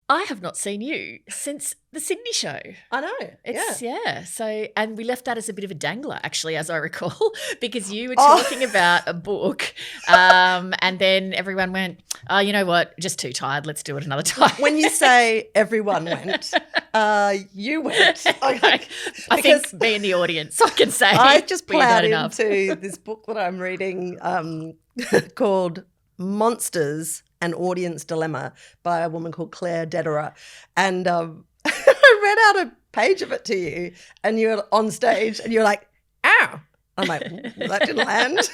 I have not seen you since the Sydney show. I know. Yeah. So, and we left that as a bit of a dangler, actually, as I recall, because you were talking about a book, and then everyone went, "Oh, you know what? Just too tired. Let's do it another time." When you say everyone went, you went. I think me and the audience, I can say. I just we've had plowed enough. into this book that I'm reading called Monsters: An Audience Dilemma by a woman called Claire Dederer. And I read out a page of it to you and you're on stage and you're like, ow. I'm like, that didn't land.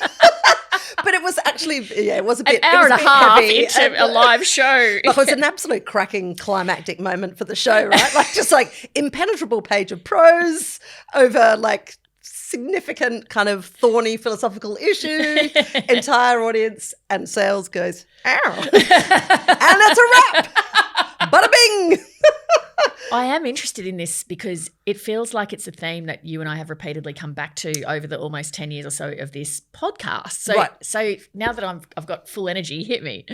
But it was actually, it was a bit, an hour and a half heavy into a live show. It was an absolute cracking climactic moment for the show, right? Like just like impenetrable page of prose over like significant kind of thorny philosophical issue, entire audience, and sales goes, ow. And that's a wrap. Bada bing. I am interested in this because it feels like it's a theme that you and I have repeatedly come back to over the almost 10 years or so of this podcast. So, right. So now that I've got full energy, hit me.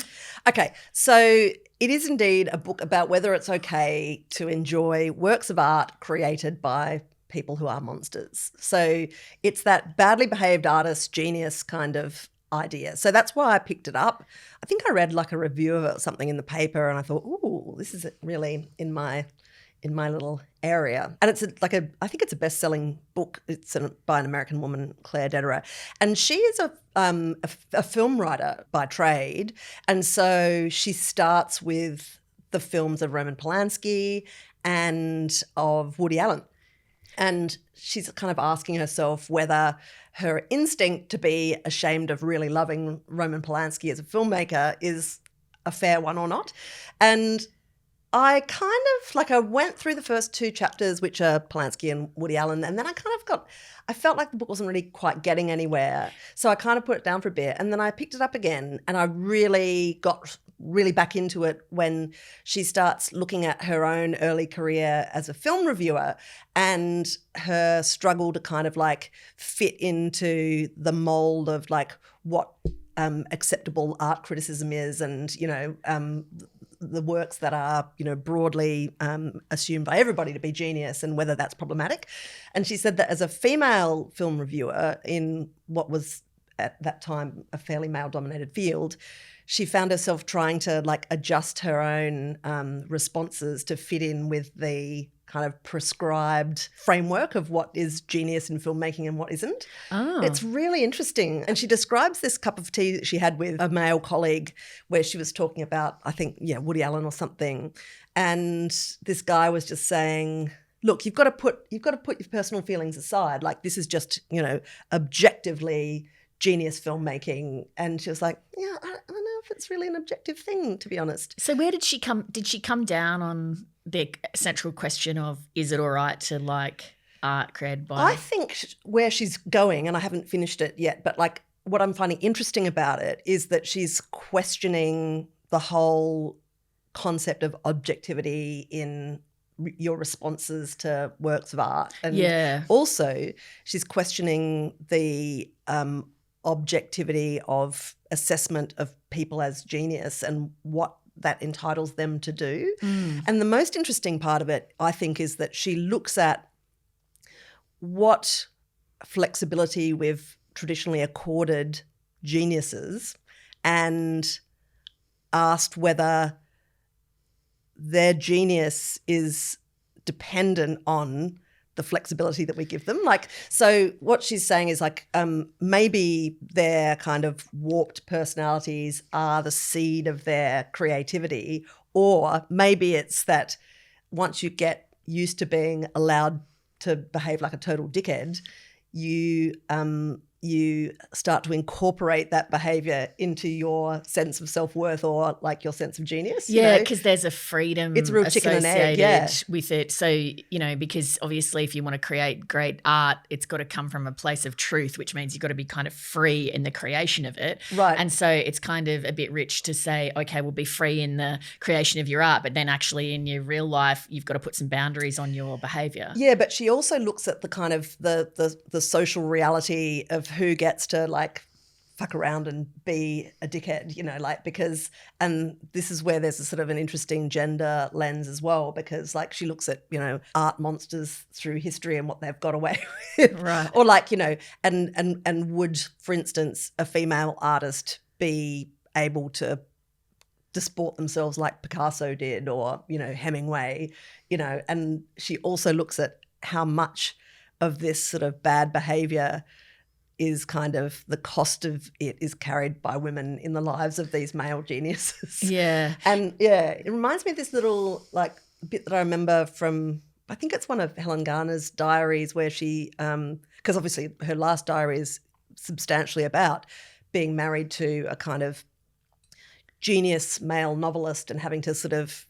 Okay, so it is indeed a book about whether it's okay to enjoy works of art created by people who are monsters. So it's that badly behaved artist genius kind of idea. So that's why I picked it up. I think I read like a review of it or something in the paper and I thought, ooh, this is really in my little area. And it's I think it's a best-selling book. It's by an American woman, Claire Dederer. And she is a film writer by trade. And so she starts with the films of Roman Polanski and of Woody Allen. And she's kind of asking herself whether her instinct to be ashamed of really loving Roman Polanski as a filmmaker is a fair one or not. And I kind of, I went through the first two chapters, which are Polanski and Woody Allen, and then I felt like the book wasn't really quite getting anywhere. So I kind of put it down for a bit, and then I picked it up again, and I really got really back into it when she starts looking at her own early career as a film reviewer and her struggle to kind of fit into the mold of what acceptable art criticism is, and the works that are broadly assumed by everybody to be genius, and whether that's problematic. And she said that as a female film reviewer in what was at that time a fairly male-dominated field, she found herself trying to adjust her own responses to fit in with the kind of prescribed framework of what is genius in filmmaking and what isn't. Oh. It's really interesting. And she describes this cup of tea that she had with a male colleague where she was talking about, I think, Woody Allen or something. And this guy was just saying, look, you've got to put your personal feelings aside. This is just, objectively genius filmmaking. And she was like, I don't know if it's really an objective thing, to be honest. So where did she come down on the central question of, is it all right to art created by? I think where she's going, and I haven't finished it yet, but what I'm finding interesting about it is that she's questioning the whole concept of objectivity in your responses to works of art. And also she's questioning the objectivity of assessment of people as genius and what that entitles them to do. And the most interesting part of it, I think, is that she looks at what flexibility we've traditionally accorded geniuses and asked whether their genius is dependent on the flexibility that we give them. So what she's saying is maybe their kind of warped personalities are the seed of their creativity, or maybe it's that once you get used to being allowed to behave like a total dickhead, you start to incorporate that behavior into your sense of self-worth or your sense of genius. Yeah, because there's a freedom it's a real chicken and egg, with it. So, because obviously if you want to create great art, it's got to come from a place of truth, which means you've got to be kind of free in the creation of it. Right. And so it's kind of a bit rich to say, okay, we'll be free in the creation of your art, but then actually in your real life, you've got to put some boundaries on your behavior. Yeah, but she also looks at the kind of the social reality of who gets to fuck around and be a dickhead, like, because, and this is where there's a sort of an interesting gender lens as well, because like she looks at, art monsters through history and what they've got away with. Right. Or like, and would, for instance, a female artist be able to disport themselves like Picasso did, or, Hemingway, and she also looks at how much of this sort of bad behavior is kind of the cost of it is carried by women in the lives of these male geniuses. Yeah. And yeah, it reminds me of this little like bit that I remember from, I think it's one of Helen Garner's diaries, where she, because obviously her last diary is substantially about being married to a kind of genius male novelist and having to sort of,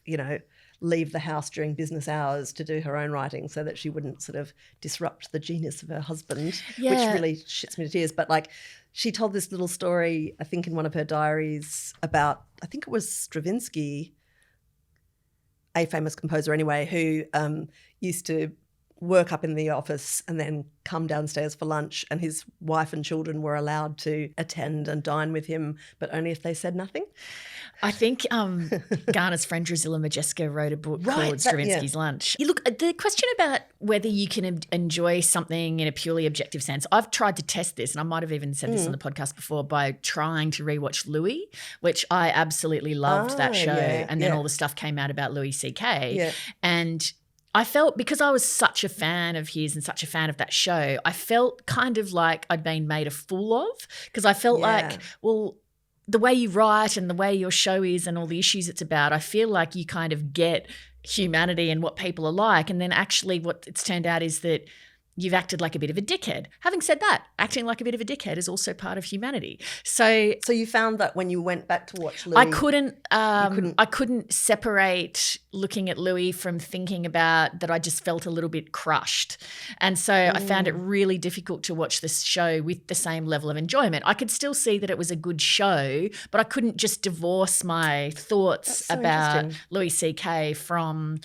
leave the house during business hours to do her own writing so that she wouldn't sort of disrupt the genius of her husband, which really shits me to tears. But like, she told this little story, I think in one of her diaries, about, I think it was Stravinsky, a famous composer anyway, who used to work up in the office and then come downstairs for lunch, and his wife and children were allowed to attend and dine with him, but only if they said nothing. I think Garner's friend Drusilla Majeska wrote a book called Stravinsky's Lunch. Look, the question about whether you can enjoy something in a purely objective sense, I've tried to test this, and I might have even said this on the podcast before, by trying to rewatch Louis, which I absolutely loved that show. And then all the stuff came out about Louis C.K. Yeah. And I felt, because I was such a fan of his and such a fan of that show, I felt kind of like I'd been made a fool of, because I felt like, well, the way you write and the way your show is and all the issues it's about, I feel like you kind of get humanity and what people are like. And then actually what it's turned out is that you've acted like a bit of a dickhead. Having said that, acting like a bit of a dickhead is also part of humanity. So you found that when you went back to watch Louis, I couldn't separate looking at Louis from thinking about that. I just felt a little bit crushed. And so I found it really difficult to watch this show with the same level of enjoyment. I could still see that it was a good show, but I couldn't just divorce my thoughts about Louis C.K. from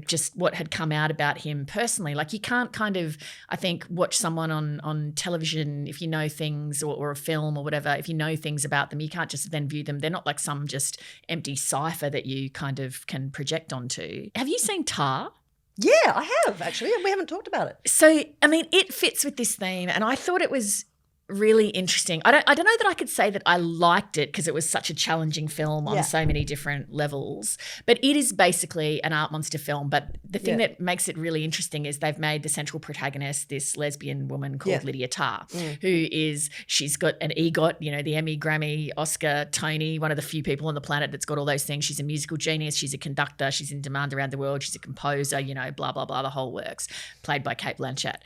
just what had come out about him personally. Like, you can't kind of, I think, watch someone on television if you know things, or a film or whatever, if you know things about them, you can't just then view them. They're not like some just empty cipher that you kind of can project onto. Have you seen Tar? Yeah, I have, actually. We haven't talked about it. So, I mean, it fits with this theme, and I thought it was really interesting. I don't know that I could say that I liked it because it was such a challenging film on so many different levels, but it is basically an art monster film. But the thing that makes it really interesting is they've made the central protagonist this lesbian woman called Lydia Tarr, she's got an EGOT, the Emmy, Grammy, Oscar, Tony, one of the few people on the planet that's got all those things. She's a musical genius, she's a conductor, she's in demand around the world, she's a composer, blah, blah, blah, the whole works, played by Cate Blanchett.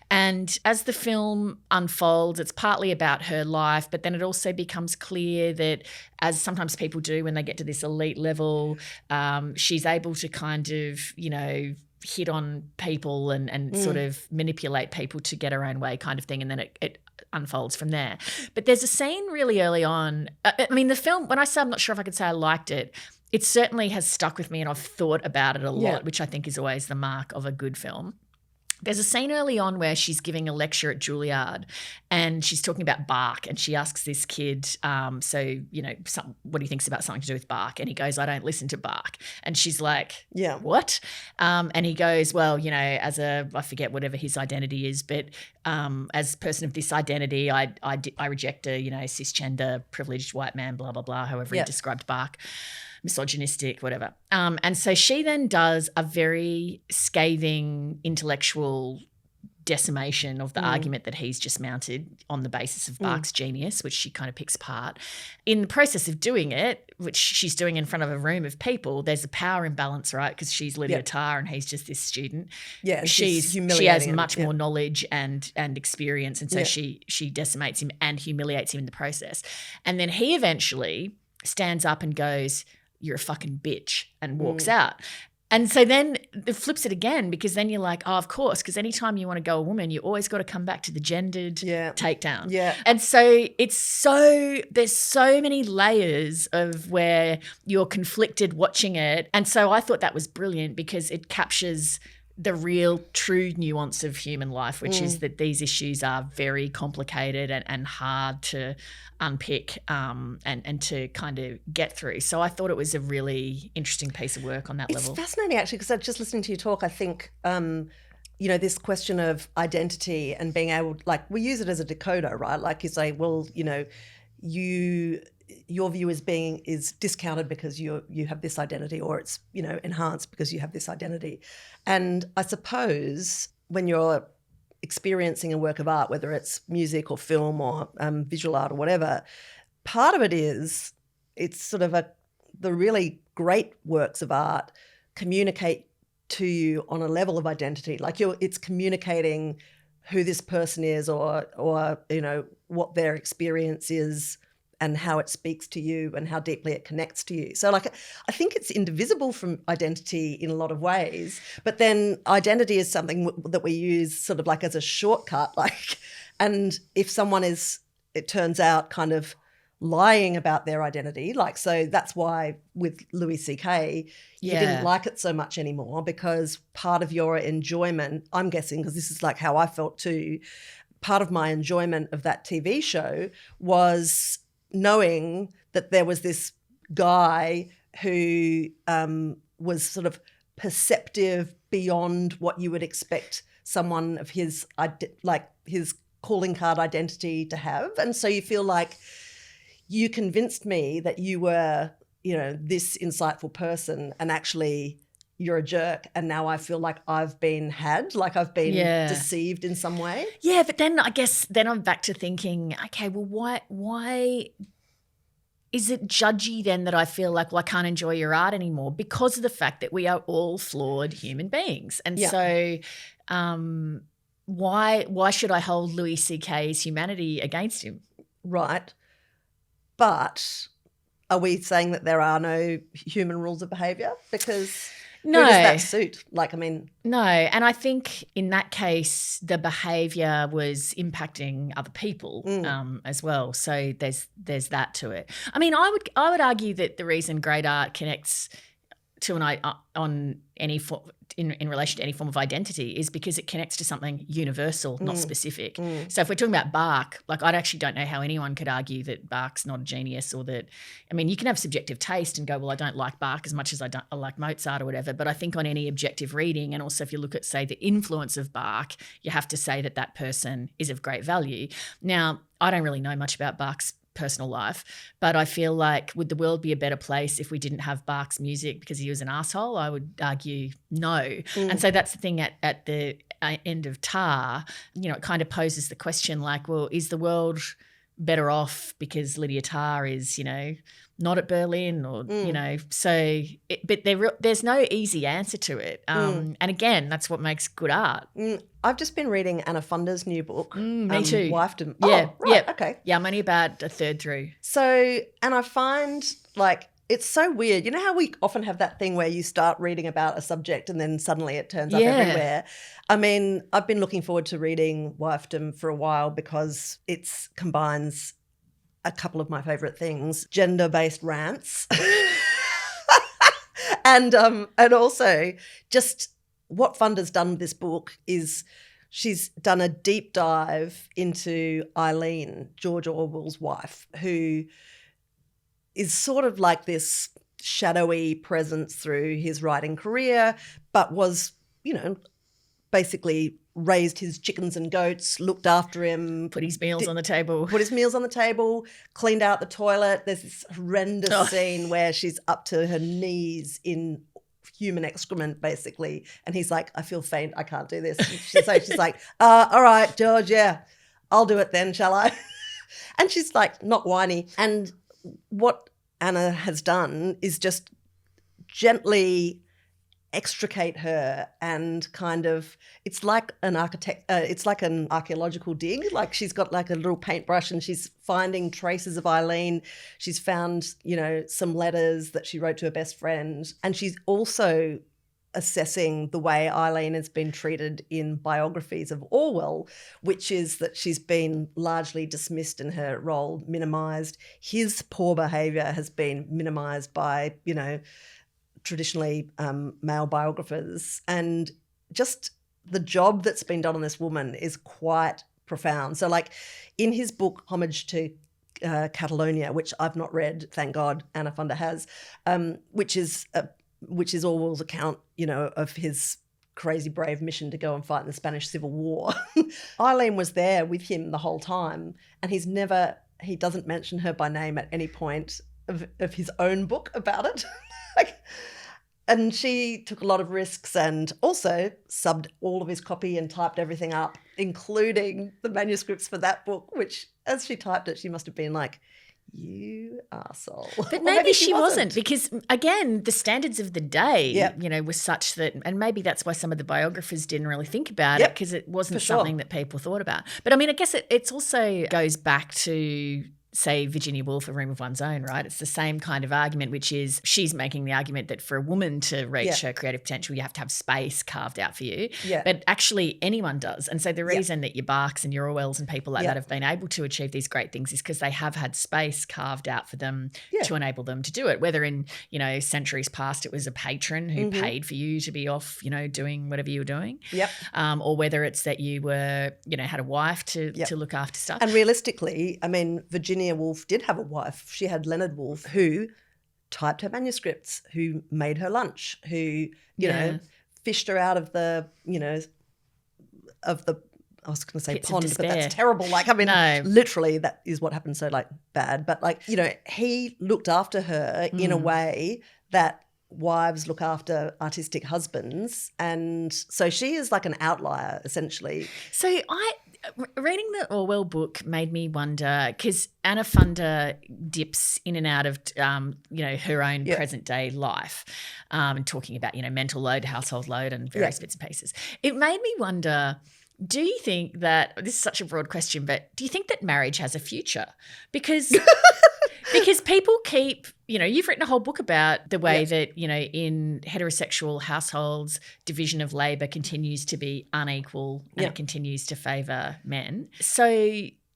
And as the film unfolds, it's partly about her life, but then it also becomes clear that, as sometimes people do when they get to this elite level, she's able to kind of, hit on people and sort of manipulate people to get her own way, kind of thing. And then it unfolds from there. But there's a scene really early on. I mean, the film, when I say I'm not sure if I could say I liked it, it certainly has stuck with me and I've thought about it a lot, which I think is always the mark of a good film. There's a scene early on where she's giving a lecture at Juilliard and she's talking about Bach, and she asks this kid, what he thinks about something to do with Bach, and he goes, I don't listen to Bach. And she's like, what? And he goes, well, I forget whatever his identity is, but as a person of this identity, I reject a, cisgender, privileged white man, blah, blah, blah, however he described Bach. Misogynistic, whatever. And so she then does a very scathing intellectual decimation of the argument that he's just mounted on the basis of Bach's genius, which she kind of picks apart. In the process of doing it, which she's doing in front of a room of people, there's a power imbalance, right? Because she's Lydia Tarr and he's just this student. Yeah, she has much more knowledge and experience, and so she decimates him and humiliates him in the process. And then he eventually stands up and goes, you're a fucking bitch, and walks out. And so then it flips it again, because then you're like, oh, of course, because anytime you want to go a woman, you always got to come back to the gendered takedown. Yeah. And so there's so many layers of where you're conflicted watching it. And so I thought that was brilliant because it captures the real true nuance of human life, which is that these issues are very complicated and hard to unpick and to kind of get through. So I thought it was a really interesting piece of work on that level. It's fascinating, actually, because just listening to you talk, I think, this question of identity and being able, like, we use it as a decoder, right? Like you say, well, your view is discounted because you have this identity, or it's enhanced because you have this identity. And I suppose when you're experiencing a work of art, whether it's music or film or visual art or whatever, part of it is it's sort of the really great works of art communicate to you on a level of identity, like it's communicating who this person is or what their experience is and how it speaks to you and how deeply it connects to you. So like I think it's indivisible from identity in a lot of ways, but then identity is something that we use sort of like as a shortcut, like, and if someone is, it turns out, kind of lying about their identity, like, so that's why with Louis C.K. you didn't like it so much anymore, because part of your enjoyment, I'm guessing, because this is like how I felt too, part of my enjoyment of that TV show was knowing that there was this guy who was sort of perceptive beyond what you would expect someone of his calling card identity to have. And so you feel like you convinced me that you were, this insightful person, and actually you're a jerk, and now I feel like I've been deceived in some way. Yeah, but then I guess I'm back to thinking, okay, well, why is it judgy then that I feel like, well, I can't enjoy your art anymore? Because of the fact that we are all flawed human beings. And so why should I hold Louis C.K.'s humanity against him? Right. But are we saying that there are no human rules of behaviour? Because no. Who does that suit? No. And I think in that case, the behaviour was impacting other people as well. So there's that to it. I mean, I would argue that the reason great art connects to on any form in relation to any form of identity is because it connects to something universal, not specific. So if we're talking about Bach, like, I actually don't know how anyone could argue that Bach's not a genius, or that, I mean, you can have subjective taste and go, well, I don't like Bach as much as I like Mozart or whatever, but I think on any objective reading, and also if you look at, say, the influence of Bach, you have to say that person is of great value. Now, I don't really know much about Bach's personal life, but I feel like, would the world be a better place if we didn't have Bach's music because he was an asshole? I would argue no. And so that's the thing at the end of Tar, it kind of poses the question, like, well, is the world better off because Lydia Tarr is, not at Berlin, or, but there's no easy answer to it. And again, that's what makes good art. I've just been reading Anna Funder's new book. Me too. Wifedom. Yeah. Oh, right. Okay. Yeah, I'm only about a third through. So, and I find, like, it's so weird. You know how we often have that thing where you start reading about a subject and then suddenly it turns up everywhere? I mean, I've been looking forward to reading Wifedom for a while because it combines a couple of my favourite things: gender-based rants and also just what Funder's done with this book is she's done a deep dive into Eileen, George Orwell's wife, who is sort of like this shadowy presence through his writing career, but was, basically raised his chickens and goats, looked after him. Put his meals on the table, cleaned out the toilet. There's this horrendous scene where she's up to her knees in human excrement, basically. And he's like, I feel faint. I can't do this. So she's like, all right, George, yeah, I'll do it then, shall I? And she's like, not whiny. And what Anna has done is just gently extricate her and kind of, it's like an archaeological dig. Like, she's got like a little paintbrush and she's finding traces of Eileen. She's found, some letters that she wrote to her best friend. And she's also assessing the way Eileen has been treated in biographies of Orwell, which is that she's been largely dismissed and her role minimised. His poor behaviour has been minimised by, traditionally male biographers. And just the job that's been done on this woman is quite profound. So like in his book, Homage to Catalonia, which I've not read, thank God Anna Funda has, which is Orwell's account, of his crazy brave mission to go and fight in the Spanish Civil War. Eileen was there with him the whole time, and he doesn't mention her by name at any point of his own book about it. And she took a lot of risks and also subbed all of his copy and typed everything up, including the manuscripts for that book, which as she typed it, she must have been like, you arsehole. But maybe she wasn't, because, again, the standards of the day, were such that, and maybe that's why some of the biographers didn't really think about it, because it wasn't something that people thought about. But, I mean, I guess it's also goes back to, say, Virginia Woolf, A Room of One's Own, right? It's the same kind of argument, which is she's making the argument that for a woman to reach her creative potential, you have to have space carved out for you. Yeah. But actually anyone does. And so the reason that your Barks and your Orwells and people like that have been able to achieve these great things is because they have had space carved out for them to enable them to do it. Whether in, centuries past it was a patron who paid for you to be off, doing whatever you were doing. Yep. Or whether it's that you were, had a wife to look after stuff. And realistically, I mean, Virginia Woolf did have a wife. She had Leonard Woolf, who typed her manuscripts, who made her lunch, who, fished her out of the, I was going to say pond, but that's terrible. Like, I mean, literally that is what happened. So like bad, but like, he looked after her in a way that wives look after artistic husbands. And so she is like an outlier essentially. So reading the Orwell book made me wonder, because Anna Funda dips in and out of, her own present day life, and talking about, mental load, household load, and various bits and pieces. It made me wonder, do you think that, this is such a broad question, but do you think that marriage has a future? Because people keep, you've written a whole book about the way that, in heterosexual households, division of labour continues to be unequal and it continues to favour men. So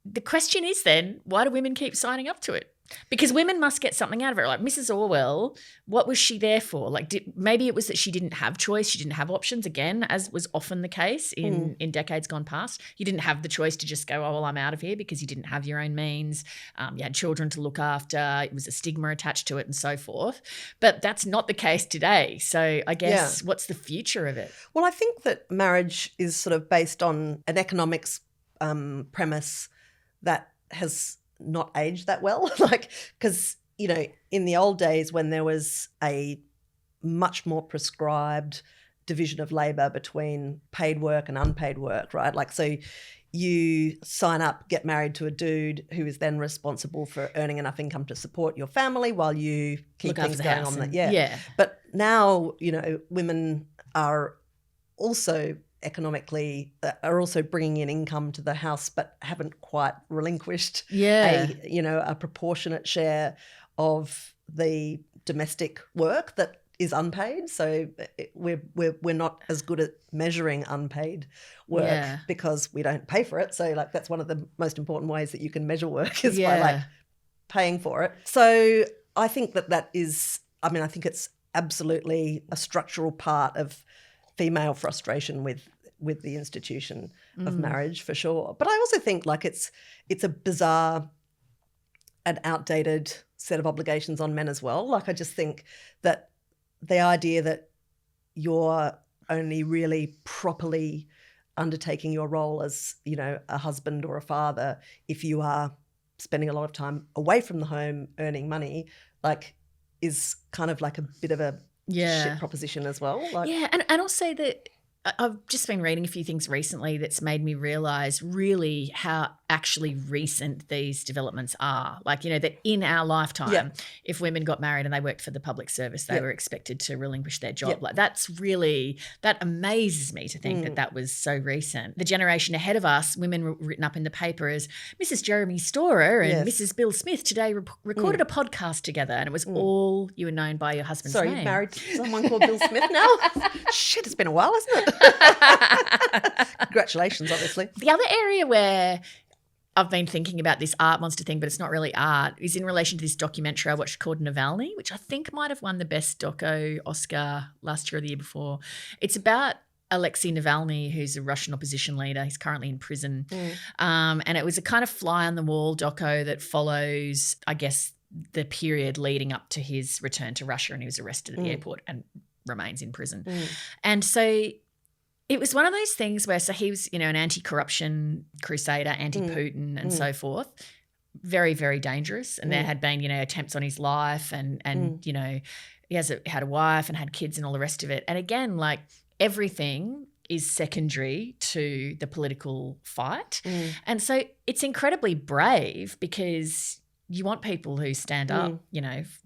the question is then, why do women keep signing up to it? Because women must get something out of it. Like Mrs. Orwell, what was she there for? Like maybe it was that she didn't have choice, she didn't have options, again, as was often the case in decades gone past. You didn't have the choice to just go, oh, well, I'm out of here, because you didn't have your own means. You had children to look after. It was a stigma attached to it and so forth. But that's not the case today. So I guess what's the future of it? Well, I think that marriage is sort of based on an economics premise that has not aged that well, because in the old days when there was a much more prescribed division of labour between paid work and unpaid work, right? Like, so you sign up, get married to a dude who is then responsible for earning enough income to support your family while you keep things going on. But now, women are also economically are also bringing in income to the house, but haven't quite relinquished a proportionate share of the domestic work that is unpaid. So we're not as good at measuring unpaid work because we don't pay for it. So like that's one of the most important ways that you can measure work is by like paying for it. So I think that is, I think it's absolutely a structural part of female frustration with the institution of marriage, for sure. But I also think like it's a bizarre and outdated set of obligations on men as well. Like I just think that the idea that you're only really properly undertaking your role as, a husband or a father if you are spending a lot of time away from the home earning money, like is kind of like a bit of a shit proposition as well. Like, and also that I've just been reading a few things recently that's made me realise really how actually recent these developments are. Like, that in our lifetime, if women got married and they worked for the public service, they were expected to relinquish their job. Like that amazes me to think that was so recent. The generation ahead of us, women were written up in the paper as Mrs. Jeremy Storer and Mrs. Bill Smith today recorded a podcast together, and it was all you were known by your husband's name. Sorry, you're married to someone called Bill Smith now? Shit, it's been a while, hasn't it? Congratulations, obviously. The other area where I've been thinking about this art monster thing, but it's not really art, is in relation to this documentary I watched called Navalny, which I think might have won the Best Doco Oscar last year or the year before. It's about Alexei Navalny, who's a Russian opposition leader. He's currently in prison. And it was a kind of fly on the wall doco that follows, I guess, the period leading up to his return to Russia, and he was arrested at the airport and remains in prison. And so it was one of those things where, so he was, an anti-corruption crusader, anti-Putin and so forth. Very, very dangerous. And there had been, attempts on his life and he had a wife and had kids and all the rest of it. And again, like, everything is secondary to the political fight. And so it's incredibly brave because you want people who stand up,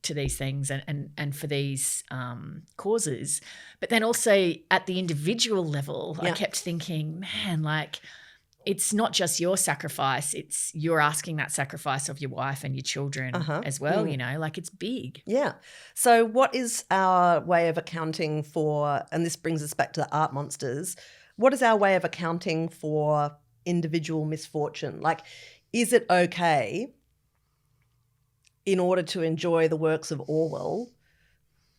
to these things and for these causes. But then also at the individual level, I kept thinking, man, like, it's not just your sacrifice, it's you're asking that sacrifice of your wife and your children as well, like, it's big. Yeah. So what is our way of accounting for, and this brings us back to the art monsters, what is our way of accounting for individual misfortune? Like, is it okay, in order to enjoy the works of Orwell,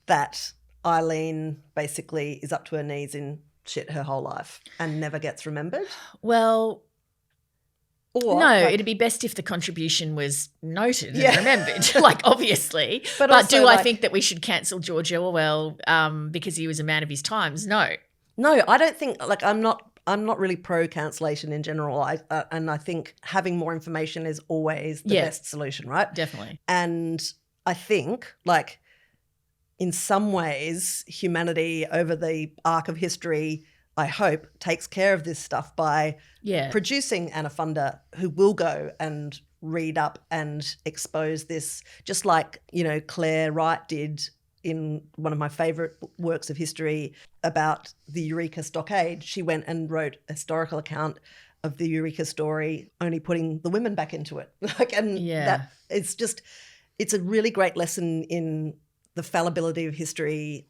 that Eileen basically is up to her knees in shit her whole life and never gets remembered? Well, or no, it'd be best if the contribution was noted and remembered, like, obviously. But also, do I think that we should cancel George Orwell because he was a man of his times? No. No, I don't think, like, I'm not really pro cancellation in general. And I think having more information is always the best solution, right? Definitely. And I think, like, in some ways, humanity over the arc of history, I hope, takes care of this stuff by producing Anna Funder, who will go and read up and expose this, just like, Claire Wright did in one of my favourite works of history about the Eureka Stockade. She went and wrote a historical account of the Eureka story, only putting the women back into it. That it's a really great lesson in the fallibility of history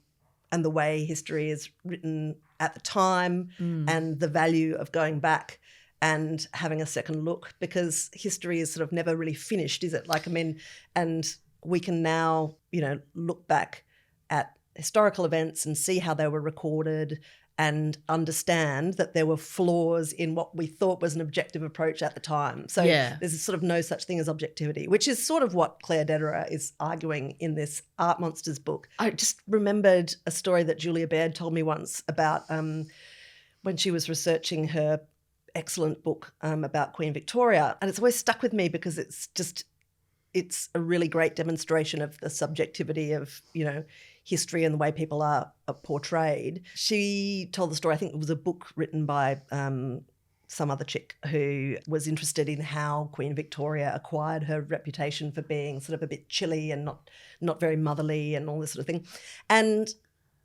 and the way history is written at the time and the value of going back and having a second look, because history is sort of never really finished, is it? Like, I mean, and we can now, look back at historical events and see how they were recorded and understand that there were flaws in what we thought was an objective approach at the time. So there's sort of no such thing as objectivity, which is sort of what Claire Dederer is arguing in this Art Monsters book. I just remembered a story that Julia Baird told me once about when she was researching her excellent book about Queen Victoria. And it's always stuck with me because it's a really great demonstration of the subjectivity of, history and the way people are portrayed. She told the story, I think it was a book written by some other chick who was interested in how Queen Victoria acquired her reputation for being sort of a bit chilly and not very motherly and all this sort of thing. And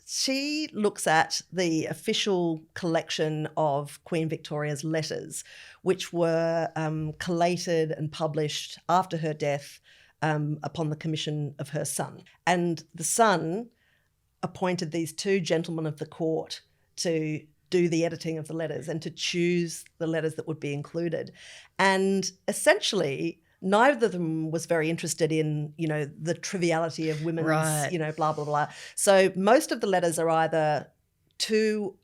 she looks at the official collection of Queen Victoria's letters, which were collated and published after her death upon the commission of her son. And the son appointed these two gentlemen of the court to do the editing of the letters and to choose the letters that would be included. And essentially, neither of them was very interested in, the triviality of women's, blah, blah, blah. So most of the letters are either to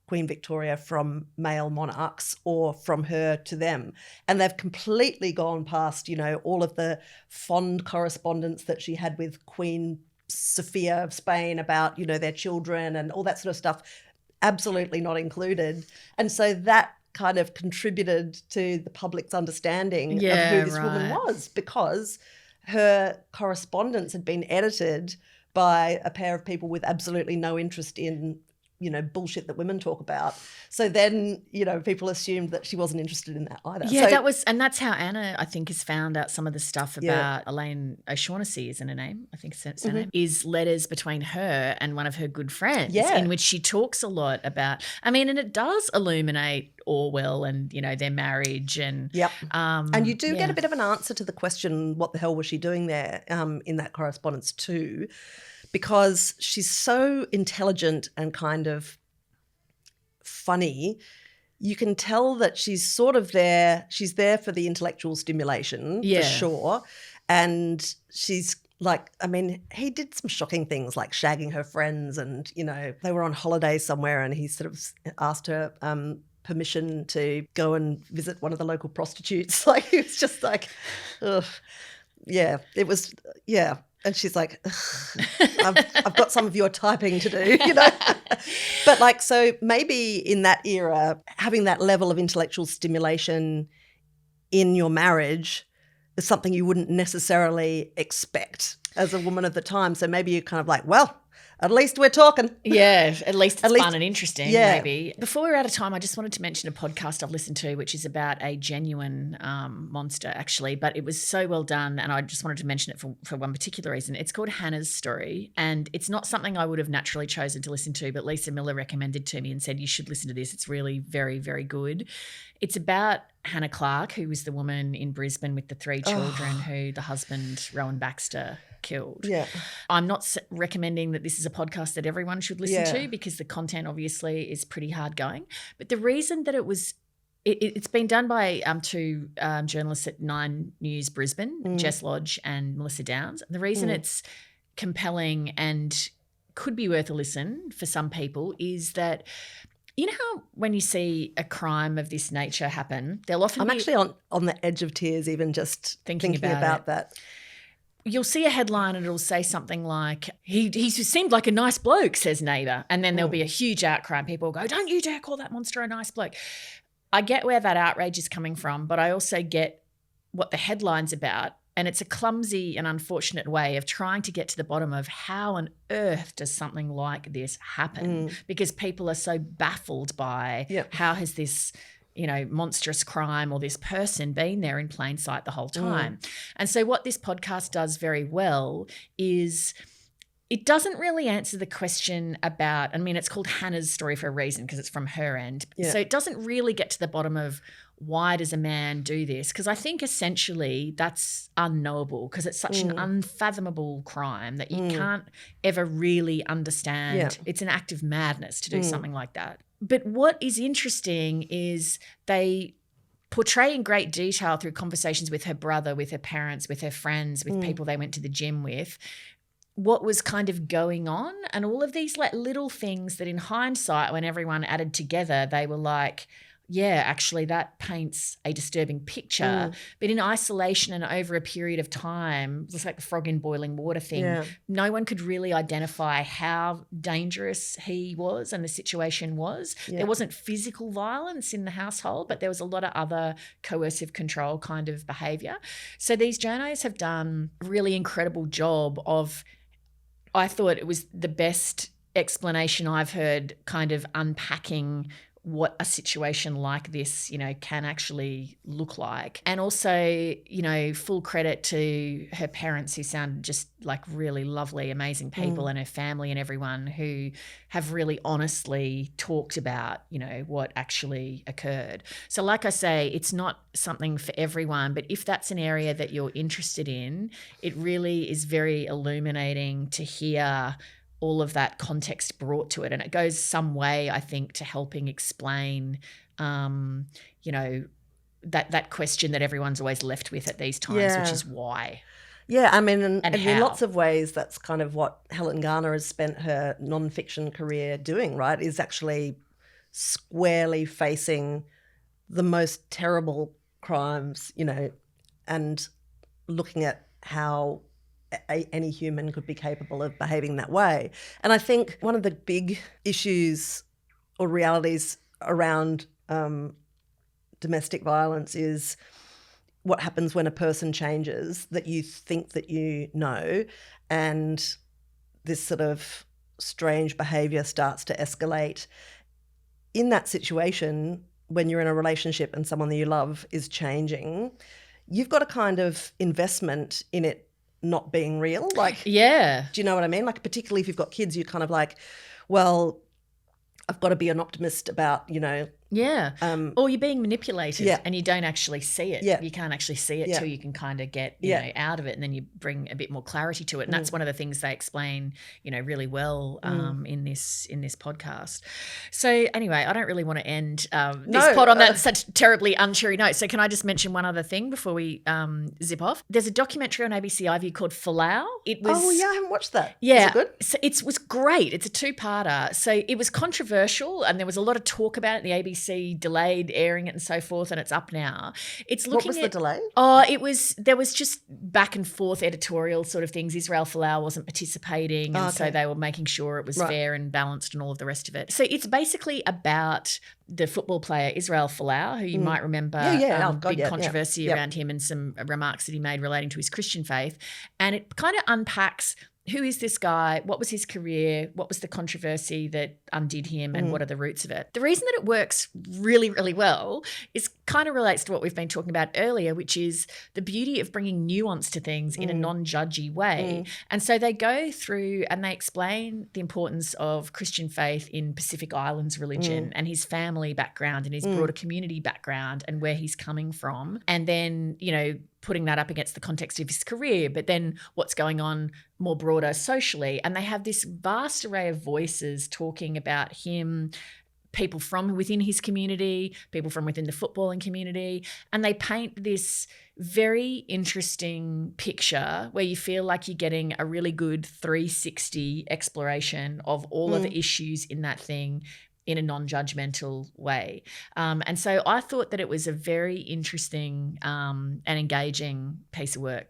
Queen Victoria from male monarchs or from her to them. And they've completely gone past, all of the fond correspondence that she had with Queen Sophia of Spain about, their children and all that sort of stuff. Absolutely not included. And so that kind of contributed to the public's understanding of who this woman was, because her correspondence had been edited by a pair of people with absolutely no interest in, bullshit that women talk about. So then, people assumed that she wasn't interested in that either. Yeah, that's how Anna, I think, has found out some of the stuff about Elaine O'Shaughnessy, isn't her name? I think it's her name, is letters between her and one of her good friends in which she talks a lot about, and it does illuminate Orwell and, their marriage and... Yep. And you do get a bit of an answer to the question, what the hell was she doing there in that correspondence too, because she's so intelligent and kind of funny. You can tell that she's sort of there. She's there for the intellectual stimulation, for sure. And she's Like, I mean, he did some shocking things like shagging her friends and, you know, they were on holiday somewhere and he sort of asked her permission to go and visit one of the local prostitutes. Like, he was just like, ugh. Yeah, it was, yeah. And she's like, I've got some of your typing to do, you know. But like, so maybe in that era, having that level of intellectual stimulation in your marriage is something you wouldn't necessarily expect as a woman of the time. So maybe you're kind of like, well, at least we're talking. Yeah, at least it's fun and interesting, yeah. maybe. Before we're out of time, I just wanted to mention a podcast I've listened to, which is about a genuine monster, actually. But it was so well done, and I just wanted to mention it for one particular reason. It's called Hannah's Story, and it's not something I would have naturally chosen to listen to, but Lisa Miller recommended to me and said, you should listen to this. It's really very, very good. It's about Hannah Clark, who was the woman in Brisbane with the 3 children who the husband, Rowan Baxter, killed. Yeah. I'm not recommending that this is a podcast that everyone should listen to because the content obviously is pretty hard going. But the reason that it's been done by 2 journalists at 9 News Brisbane, Jess Lodge and Melissa Downs. The reason it's compelling and could be worth a listen for some people is that, you know how when you see a crime of this nature happen, they'll often I'm actually on the edge of tears even just thinking about that. You'll see a headline and it'll say something like, he seemed like a nice bloke, says neighbour. And then there'll be a huge outcry and people will go, don't you dare call that monster a nice bloke. I get where that outrage is coming from, but I also get what the headline's about. And it's a clumsy and unfortunate way of trying to get to the bottom of how on earth does something like this happen? Because people are so baffled by how has this, you know, monstrous crime or this person been there in plain sight the whole time. And so what this podcast does very well is it doesn't really answer the question about, I mean, it's called Hannah's Story for a reason because it's from her end. So it doesn't really get to the bottom of why does a man do this? Because I think essentially that's unknowable because it's such an unfathomable crime that you can't ever really understand. It's an act of madness to do something like that. But what is interesting is they portray in great detail through conversations with her brother, with her parents, with her friends, with people they went to the gym with, what was kind of going on and all of these like little things that in hindsight when everyone added together they were like, yeah, actually that paints a disturbing picture. But in isolation and over a period of time, just like the frog in boiling water thing, no one could really identify how dangerous he was and the situation was. There wasn't physical violence in the household, but there was a lot of other coercive control kind of behaviour. So these journos have done a really incredible job of, I thought it was the best explanation I've heard kind of unpacking what a situation like this, you know, can actually look like. And also, you know, full credit to her parents who sound just like really lovely, amazing people and her family and everyone who have really honestly talked about, you know, what actually occurred. So like I say, it's not something for everyone, but if that's an area that you're interested in, it really is very illuminating to hear all of that context brought to it. And it goes some way, I think, to helping explain, you know, that question that everyone's always left with at these times, which is why. Yeah, I mean, and in lots of ways, that's kind of what Helen Garner has spent her nonfiction career doing, right, is actually squarely facing the most terrible crimes, you know, and looking at how any human could be capable of behaving that way. And I think one of the big issues or realities around domestic violence is what happens when a person changes that you think that you know, and this sort of strange behaviour starts to escalate. In that situation, when you're in a relationship and someone that you love is changing, you've got a kind of investment in it not being real. Like, do you know what I mean? Like, particularly if you've got kids, you're kind of like, well, I've got to be an optimist about, you know, Yeah. Or you're being manipulated Yeah. and you don't actually see it. Yeah. You can't actually see it till you can kind of get, you know, out of it, and then you bring a bit more clarity to it. And that's one of the things they explain, you know, really well in this podcast. So anyway, I don't really want to end this pod on that such terribly uncheery note. So can I just mention one other thing before we zip off? There's a documentary on ABC iView called Falau. It was I haven't watched that. Yeah. Is it good? So it was great. It's a two-parter. So it was controversial and there was a lot of talk about it. The ABC delayed airing it and so forth, and it's up now. It's looking What was the delay? There was just back and forth editorial sort of things. Israel Folau wasn't participating, and so they were making sure it was fair and balanced and all of the rest of it. So it's basically about the football player Israel Folau, who you might remember, big controversy around him and some remarks that he made relating to his Christian faith. And it kind of unpacks who is this guy, what was his career, what was the controversy that undid him, and what are the roots of it. The reason that it works really, really well is kind of relates to what we've been talking about earlier, which is the beauty of bringing nuance to things in a non-judgy way. And so they go through and they explain the importance of Christian faith in Pacific Islands religion and his family background and his broader community background and where he's coming from. And then, you know, putting that up against the context of his career, but then what's going on more broader socially. And they have this vast array of voices talking about him, people from within his community, people from within the footballing community, and they paint this very interesting picture where you feel like you're getting a really good 360 exploration of all of the issues in that thing in a non-judgmental way. And so I thought that it was a very interesting and engaging piece of work.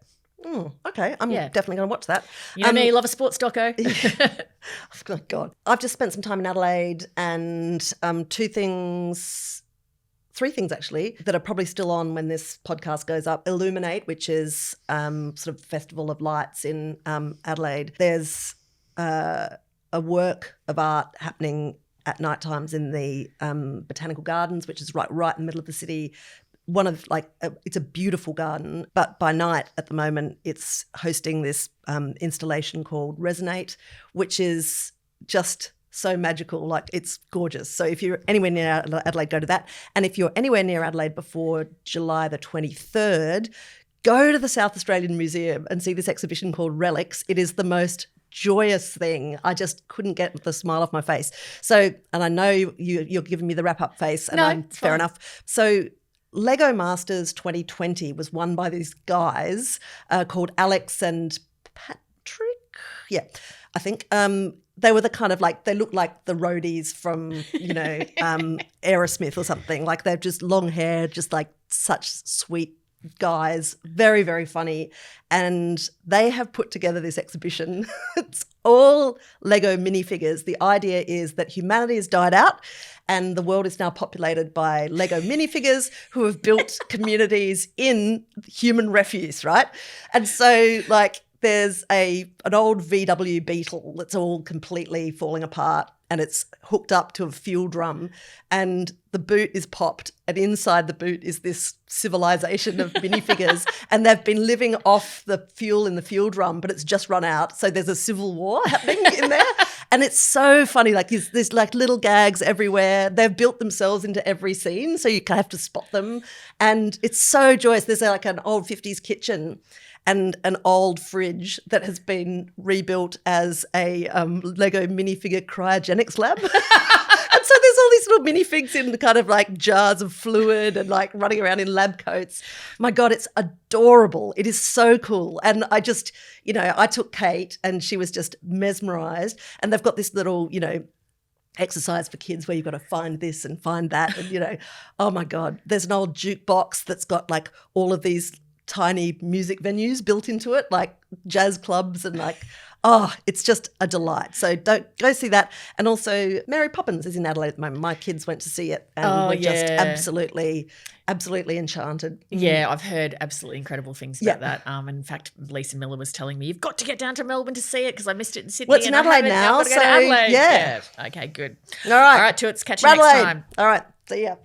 Okay, I'm definitely going to watch that. You know me, love a sports doco. Oh, God. I've just spent some time in Adelaide, and three things actually that are probably still on when this podcast goes up. Illuminate, which is sort of festival of lights in Adelaide. There's a work of art happening at night times in the Botanical Gardens, which is right in the middle of the city. It's a beautiful garden, but by night at the moment it's hosting this installation called Resonate, which is just so magical. Like, it's gorgeous. So if you're anywhere near Adelaide, go to that. And if you're anywhere near Adelaide before July the 23rd, go to the South Australian Museum and see this exhibition called Relics. It is the most joyous thing. I just couldn't get the smile off my face. So, and I know you're giving me the wrap-up face, and fair enough. So Lego Masters 2020 was won by these guys called Alex and Patrick. Yeah, I think they were the kind of they look like the roadies from, Aerosmith or something. Like, they're just long hair, just like such sweet guys, very, very funny. And they have put together this exhibition. It's all Lego minifigures. The idea is that humanity has died out and the world is now populated by Lego minifigures who have built communities in human refuse, right? And so, there's an old VW Beetle that's all completely falling apart, and it's hooked up to a fuel drum, and the boot is popped, and inside the boot is this civilization of minifigures, and they've been living off the fuel in the fuel drum, but it's just run out. So there's a civil war happening in there. And it's so funny. There's little gags everywhere. They've built themselves into every scene, so you have to spot them. And it's so joyous. There's an old 50s kitchen and an old fridge that has been rebuilt as a Lego minifigure cryogenics lab. And so there's all these little minifigs in kind of jars of fluid and running around in lab coats. My God, it's adorable. It is so cool. And I just, I took Kate and she was just mesmerised. And they've got this little, exercise for kids where you've got to find this and find that. And, oh my God, there's an old jukebox that's got all of these tiny music venues built into it, like jazz clubs and it's just a delight. So go see that. And also Mary Poppins is in Adelaide at the moment. My kids went to see it and were just absolutely enchanted. Yeah, I've heard absolutely incredible things about that. In fact, Lisa Miller was telling me, you've got to get down to Melbourne to see it because I missed it in Sydney. Well, it's in Adelaide now. I've got to go to Adelaide. Yeah. Okay, good. All right. All right, Toots. Catch you next time. All right. See ya.